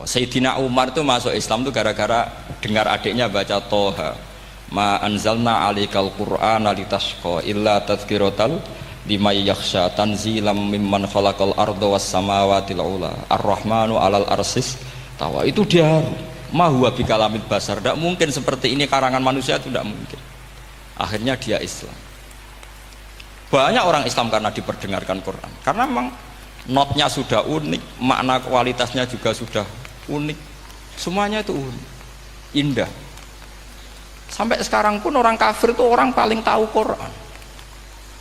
Sayyidina Umar itu masuk Islam tuh gara-gara dengar adiknya baca Toha, ma anzalna alikal qur'ana litashqa illa tadhkiratal liman yakhsha tanzilam mimman khalaqal arda was samawati ula ar-rahmanu alal arsis tawa. Itu dia ma huwa bikalamil basar, tidak mungkin seperti ini karangan manusia, itu tidak mungkin. Akhirnya dia Islam. Banyak orang Islam karena diperdengarkan Quran, karena memang notnya sudah unik, makna kualitasnya juga sudah unik, semuanya itu unik, indah. Sampai sekarang pun orang kafir itu orang paling tahu Quran.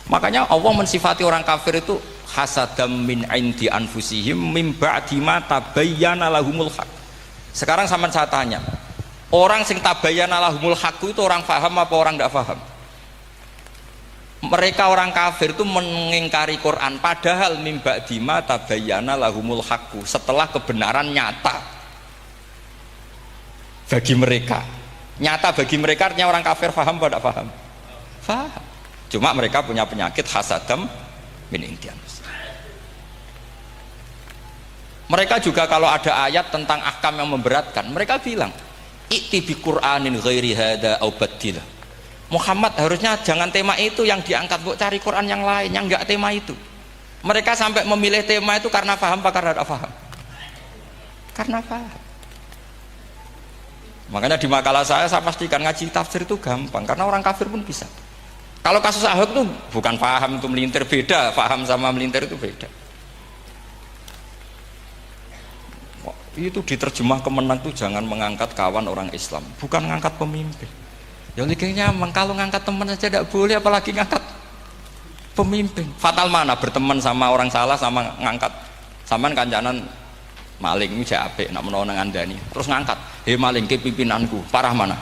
Makanya Allah mensifati orang kafir itu hasadam min indi anfusihim mim ba'di ma tabayyana lahumul haq. Sekarang sama saya tanya, orang sing tabayyana lahumul haq itu orang paham apa orang tidak paham? Mereka orang kafir itu mengingkari Quran, padahal mim ba'di ma tabayyana lahumul haq, setelah kebenaran nyata bagi mereka. Nyata bagi mereka artinya orang kafir paham atau tidak paham? Paham. Cuma mereka punya penyakit hasadam min indi anfusihim. Mereka juga kalau ada ayat tentang ahkam yang memberatkan, mereka bilang i'ti bi Qur'anin ghairi hada au baddilah. Muhammad harusnya jangan tema itu yang diangkat, buat cari Quran yang lain yang enggak tema itu. Mereka sampai memilih tema itu karena paham apa karena tidak paham? Karena paham. Makanya di makalah saya pastikan ngaji tafsir itu gampang, karena orang kafir pun bisa. Kalau kasus Ahok itu bukan paham itu melintir, beda. Paham sama melintir itu beda. Itu diterjemah kemenang itu jangan mengangkat kawan orang Islam, bukan mengangkat pemimpin. Ya likanya kalau ngangkat teman saja tidak boleh, apalagi ngangkat pemimpin. Fatal mana berteman sama orang salah sama ngangkat. Saman kancanan maling ini apik nak menawa nang andani. Terus ngangkat, "Hei maling ke pimpinanku." Parah mana?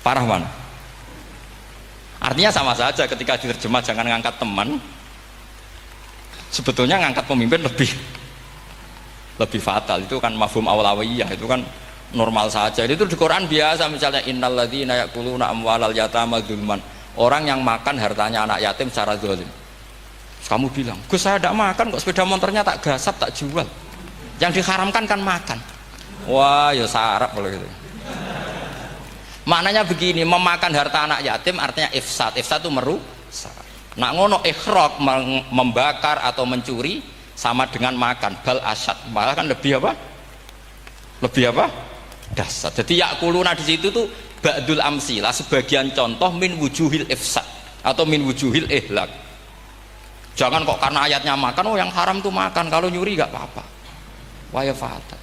Parah mana? Artinya sama saja ketika diterjemah jangan ngangkat teman. Sebetulnya ngangkat pemimpin lebih fatal. Itu kan mafhum awlawiyah, itu kan normal saja. Itu di Quran biasa, misalnya innalladzina ya'kuluna amwalal yatama dzulman, orang yang makan hartanya anak yatim secara zalim. Kamu bilang, "Gus, saya tidak makan kok, sepeda motornya tak gasap, tak jual." Yang diharamkan kan makan. Wah, ya sarap kalau gitu. Maknanya begini, memakan harta anak yatim artinya ifsad. Ifsad itu merusak. Nak ngono ikhraq, membakar atau mencuri sama dengan makan, bal asad, malah kan lebih apa? Lebih apa? Dasar. Jadi yakuluna di situ tuh ba'dul amsilah, sebagian contoh min wujuhil ifsad atau min wujuhil ihlak. Jangan kok karena ayatnya makan, oh yang haram tuh makan, kalau nyuri gak apa-apa. Waya fatal.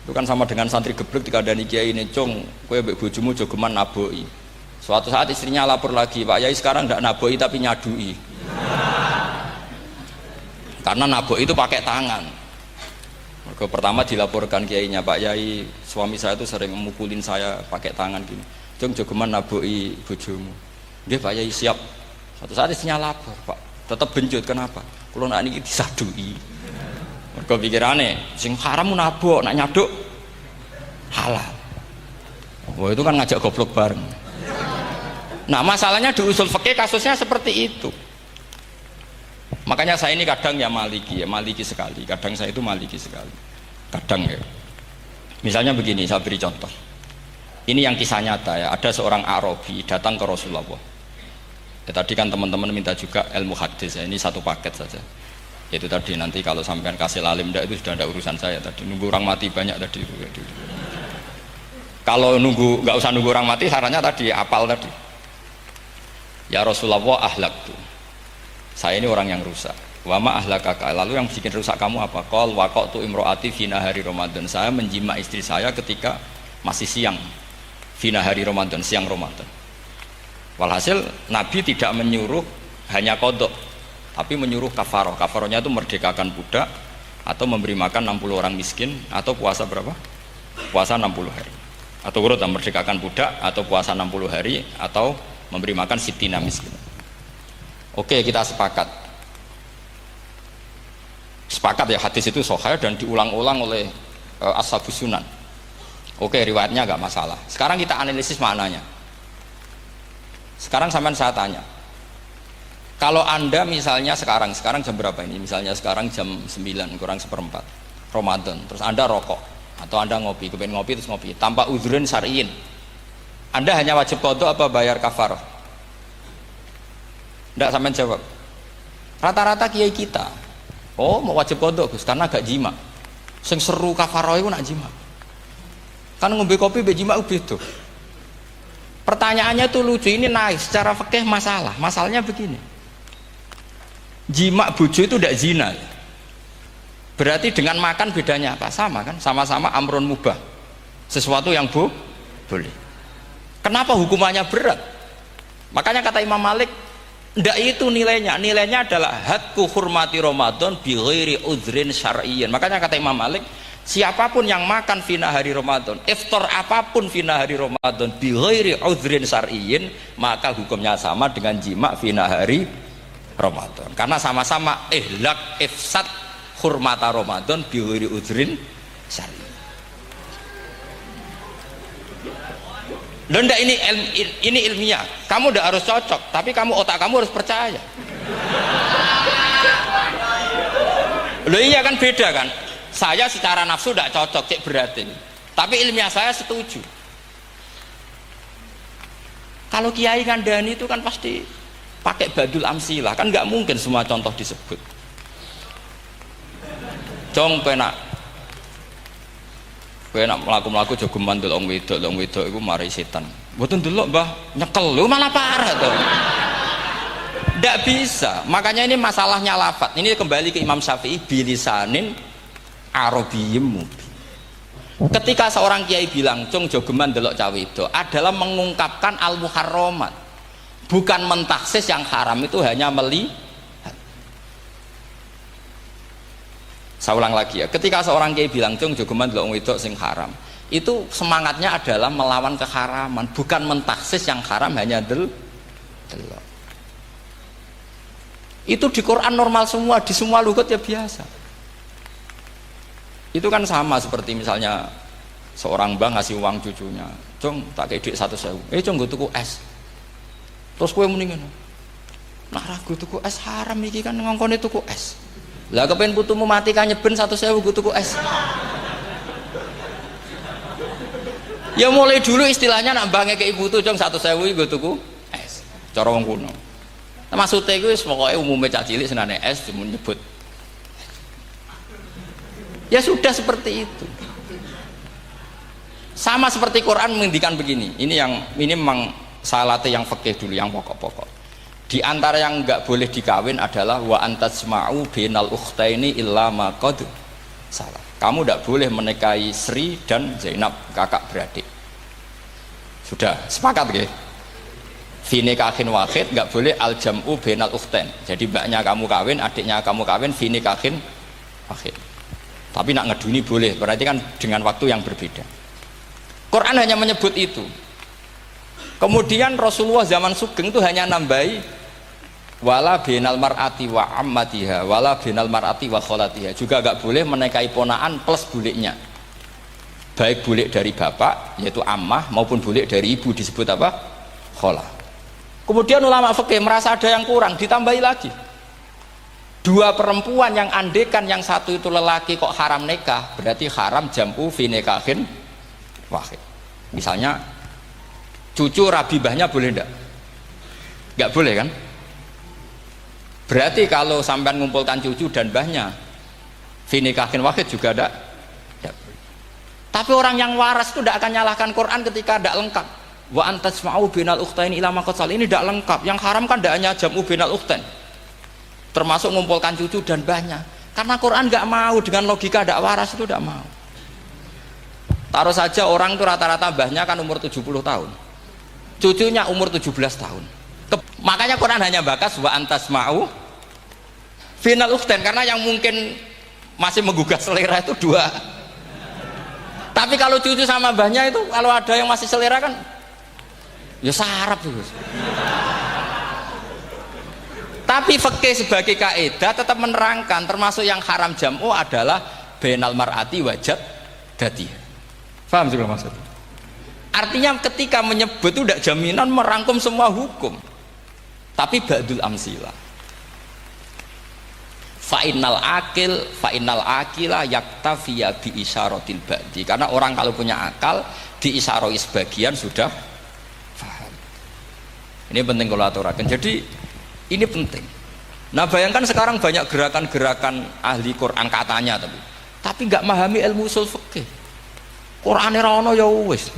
Itu kan sama dengan santri geblek dikandani kiai ini, "Cung, kowe mbek bojomu jogeman naboki." Suatu saat istrinya lapor lagi, "Pak Yai sekarang ndak naboki tapi nyadui." Karena naboki itu pakai tangan. Pertama dilaporkan kiainya, "Pak Yai, suami saya itu sering memukulin saya pakai tangan gini. Cung, jogeman naboki bojomu." "Nggih Pak Yai, siap." Suatu saat istrinya lapor, "Pak, tetap benjut, kenapa? Kalau nak ini disadui." Mergo pikirane sing haram nabok, nak nyaduk halal. Wah, itu kan ngajak goblok bareng. Nah, masalahnya di usul fikih kasusnya seperti itu. Makanya saya ini kadang ya maliki sekali. Kadang saya itu maliki sekali. Kadang ya. Misalnya begini, saya beri contoh. Ini yang kisah nyata ya. Ada seorang Arabi datang ke Rasulullah. Ya, tadi kan teman-teman minta juga ilmu hadis ya. Ini satu paket saja. Itu tadi nanti kalau sampean kasih lalim itu sudah ada urusan saya tadi. Nunggu orang mati banyak tadi. Kalau nggak usah nunggu orang mati, sarannya tadi apal tadi. Ya Rasulullah, ahlak tuh. Saya ini orang yang rusak. Wama ahlakaka. Lalu yang bikin rusak kamu apa? Qol waqatu imroati fi nahari Ramadan. Saya menjima istri saya ketika masih siang. Fi nahari Ramadan, siang Ramadan. Walhasil Nabi tidak menyuruh hanya kodok, tapi menyuruh kafaroh. Kafarohnya itu merdekakan budak atau memberi makan 60 orang miskin, atau puasa berapa? Puasa 60 hari. Atau urut merdekakan budak atau puasa 60 hari atau memberi makan sitina miskin. Oke, kita sepakat. Sepakat ya, hadis itu sahih dan diulang-ulang oleh ashabus sunan. Oke, riwayatnya agak masalah. Sekarang kita analisis maknanya. Sekarang sampean saya tanya, Kalau Anda misalnya sekarang jam berapa ini? Misalnya sekarang jam 9 kurang seperempat Ramadan, terus Anda rokok atau Anda ngopi, kepengen ngopi terus ngopi tanpa udhurun syar'iyin. Anda hanya wajib qadha apa bayar kafarah? Tidak sampean jawab. Rata-rata kiai kita, oh mau wajib qadha Gus karena gak jima. Sing seru kafarah itu nak jima. Kan ngombe kopi be jima beda. Pertanyaannya tuh lucu, ini naik secara fikih masalahnya begini. Jima bojo itu tidak zina. Berarti dengan makan bedanya apa? Sama kan? Sama-sama amrun mubah. Sesuatu yang boleh. Kenapa hukumannya berat? Makanya kata Imam Malik, ndak itu nilainya. Nilainya adalah hadku hurmati Ramadan bi ghairi udhrin syar'iyyin. Makanya kata Imam Malik, siapapun yang makan fina hari Ramadan, iftar apapun fina hari Ramadan bi ghairi udhrin syar'iyyin, maka hukumnya sama dengan jima fina hari Ramadan. Karena sama-sama ihlak ifsad hurmata Ramadan bi ghairi udhrin syar'iyyin. Loh enggak, ini ilmiah. Kamu udah harus cocok, tapi otak kamu harus percaya. Loh iya kan beda kan? Saya secara nafsu tidak cocok, cek berarti. Tapi ilmiah saya setuju. Kalau Kiai Ngandani itu kan pasti pakai badul amsilah, kan nggak mungkin semua contoh disebut. Jong penak melaku jogeman delok wedok iku mari setan. Mboten delok Mbah, nyekel lho malah parah to. Ndak bisa. Makanya ini masalahnya lafaz. Ini kembali ke Imam Syafi'i bilisanin arabiyyim mubin. Ketika seorang kiai bilang cung jogeman delok cah wedok adalah mengungkapkan al-muharramat. Bukan mentaksis yang haram itu hanya melihat. Saya ulang lagi ya, ketika seorang kiai bilang cung jogeman delok wedok sing haram, itu semangatnya adalah melawan keharaman, bukan mentaksis yang haram hanya delok. Itu di Quran normal semua, di semua lugat ya biasa. Itu kan sama seperti misalnya seorang bang ngasih uang cucunya, cung tak kayak duit 100.000, cung gue tuku es, terus gue mendingan, nah ragu tuku es haram iki kan ngongkone tuku es. Lah kepen putumu mati kan nyeben 100.000 gue tuku es. Ya mulai dulu istilahnya nak bange ke ibu tuh cung 100.000 gue tuku es. Cara wong kuno. Nah, maksudnya gue pokoknya umumnya cah cilik senane es cuma nyebut. Ya sudah seperti itu. Sama seperti Quran menghentikan begini. Ini memang salate yang fikih dulu, yang pokok-pokok. Di antara yang nggak boleh dikawin adalah wa antasma'u bainal ukhtaini illa ma qad salah. Kamu tidak boleh menikahi Sri dan Zainab, kakak beradik. Sudah sepakat nggih? Fi nikahin wahid nggak boleh al jam'u bainal ukhtain. Jadi mbaknya kamu kawin, adiknya kamu kawin fi nikahin wahid. Tapi nak ngeduni boleh, berarti kan dengan waktu yang berbeda. Quran hanya menyebut itu. Kemudian Rasulullah zaman Sugeng itu hanya nambahi wala binal mar'ati wa ammatiha wala binal mar'ati wa kholatiha, juga gak boleh menikahi ponaan plus buliknya, baik bulik dari bapak yaitu ammah maupun bulik dari ibu disebut apa? Kholah. Kemudian ulama fikih merasa ada yang kurang, ditambahi lagi dua perempuan yang andekan yang satu itu lelaki kok haram nikah, berarti haram jam'u fi nikahin wahid. Misalnya cucu rabibahnya boleh enggak? Enggak boleh kan? Berarti kalau sampai mengumpulkan cucu dan mbahnya fi nikahin wahid juga enggak. Tapi orang yang waras itu tidak akan nyalahkan Quran ketika tidak lengkap. Wa antasma'u binal ukhtain ila ma qad sal, ini tidak lengkap. Yang haram kan tidak hanya jam'u binal ukhtain, termasuk mengumpulkan cucu dan mbahnya. Karena Quran nggak mau dengan logika tidak waras, itu tidak mau. Taruh saja orang itu rata-rata mbahnya kan umur 70 tahun, cucunya umur 17 tahun. Makanya Quran hanya bakas wa antasma'u final ukhtain, karena yang mungkin masih menggugah selera itu dua. Tapi kalau cucu sama mbahnya itu, kalau ada yang masih selera kan ya sarap itu. Tapi fikih sebagai kaidah tetap menerangkan termasuk yang haram jam'u adalah bainal mar'ati wajad dati. Paham juga maksudnya? Artinya ketika menyebut itu tidak jaminan merangkum semua hukum, tapi ba'dul amsilah. fa innal akila yaktafiya bi isyaratil ba'di, karena orang kalau punya akal diisyarai sebagian sudah paham. Ini penting kalau aturakan. Jadi ini penting. Nah bayangkan sekarang banyak gerakan-gerakan ahli Quran katanya, tapi nggak memahami ilmu usul fikih. Qur'ane ra ono ya wis.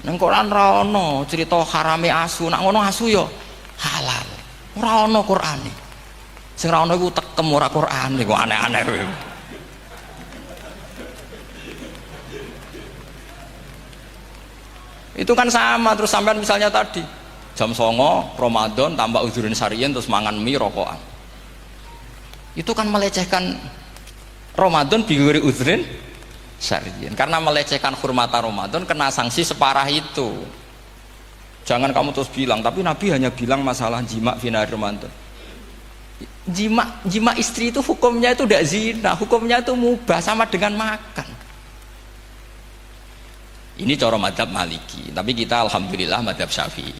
Nang Quran ra ono cerita harame asu, nak ngono asu ya halal. Ora ono Qur'ane. Sing ra ono iku tekem ora Qur'ane, kok aneh-aneh kowe. Itu kan sama. Terus sampean misalnya tadi jam 09.00 Ramadan tambah uzurin syariyin terus mangan mie rokokan, itu kan melecehkan Ramadan biguri uzurin syariyin, karena melecehkan hurmata Ramadan kena sanksi separah itu. Jangan kamu terus bilang tapi Nabi hanya bilang masalah jima fina Ramadan. Jima istri itu hukumnya itu tidak zina, hukumnya itu mubah, sama dengan makan. Ini cara mazhab Maliki, tapi kita alhamdulillah mazhab Syafi'i.